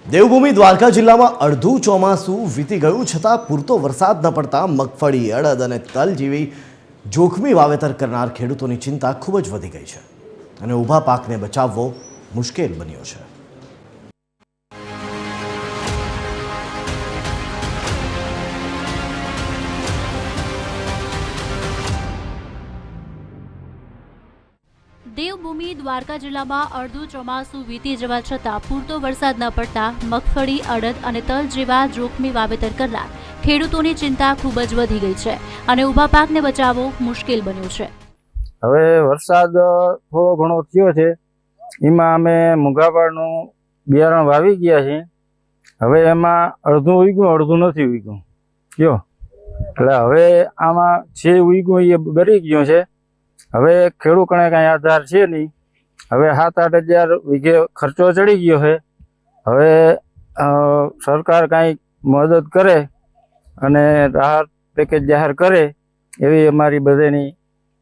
દેવભૂમિ દ્વારકા જિલ્લામાં અડધું ચોમાસું વીતી ગયું છતાં પૂરતો વરસાદ ન પડતા મગફળી, અડદ અને તલ જેવી જોખમી વાવેતર કરનાર ખેડૂતોની ચિંતા ખૂબ જ વધી ગઈ છે અને ઊભા પાકને બચાવવો મુશ્કેલ બન્યો છે। દેવભૂમિ દ્વારકા જિલ્લામાં અડધું ચોમાસું વીતી જવા છતાં પૂરતો વરસાદ ન પડતા મગફળી, અડદ અને તલ જેવા જોખમી વાવેતર કરનાર ખેડૂતોની ચિંતા ખૂબ જ વધી ગઈ છે અને ઊભા પાકને બચાવવો મુશ્કેલ બન્યો છે। હવે વરસાદ થોડો ઘણો થયો છે, એમાં અમે મૂંગાપાળનું બિયારણ વાવી ગયા છીએ। હવે એમાં અડધું ઉગ્યું, અડધું નથી ઉગ્યું કયો, એટલે હવે આમાં જે ઉગ્યું એ બરી ગયું છે। હવે ખેડૂત કણે કાંઈ આધાર છે નહીં। હવે 7-8 હજાર વીઘે ખર્ચો ચડી ગયો છે। હવે સરકાર કાંઈ મદદ કરે અને રાહત પેકેજ જાહેર કરે એવી અમારી બધાની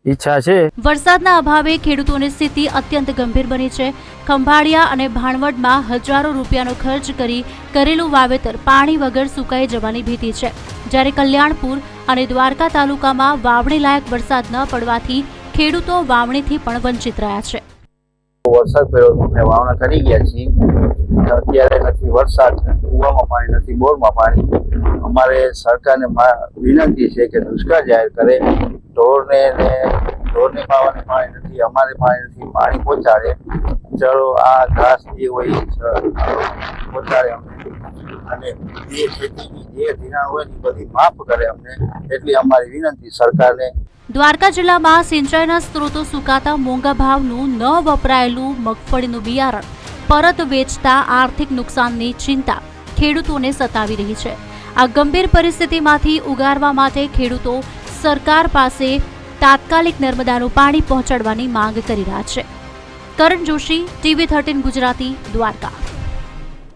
ઈચ્છા છે। વરસાદના અભાવે ખેડૂતોની સ્થિતિ અત્યંત ગંભીર બની છે। ખંભાળિયા અને ભાણવડમાં હજારો રૂપિયાનો ખર્ચ કરી કરેલું વાવેતર પાણી વગર સુકાઈ જવાની ભીતિ છે, જ્યારે કલ્યાણપુર અને દ્વારકા તાલુકામાં વાવણી લાયક વરસાદ ન પડવાથી ખેડૂતો વાવણીથી પણ વંચિત રહ્યા છે। વરસાદ પડ્યો તો અમે વાવણા કરી ગયા છીએ। અત્યારે નથી વરસાદ, કુવામાં પાણી નથી, બોરમાં પાણી। અમારે સરકારને વિનંતી છે કે દુષ્કાળ જાહેર કરે। ઢોરને પાવાને પાણી નથી, અમારે પાણી નથી, પાણી પહોંચાડે। ચલો આ ઘાસ જે હોય પહોંચાડે અમને, અને જે ખેતીની જે ધિરાણ હોય એ બધી માફ કરે અમને, એટલી અમારી વિનંતી સરકારને। દ્વારકા જિલ્લામાં સિંચાઈના સ્ત્રોતો સુકાતા મોંઘા ભાવનું ન વપરાયેલું મગફળીનું બિયારણ પરત વેચતા આર્થિક નુકસાનની ચિંતા ખેડૂતોને સતાવી રહી છે। આ ગંભીર પરિસ્થિતિમાંથી ઉગારવા માટે ખેડૂતો સરકાર પાસે તાત્કાલિક નર્મદાનું પાણી પહોંચાડવાની માંગ કરી રહ્યા છે। કરણ જોશી, TV 13 ગુજરાતી, દ્વારકા।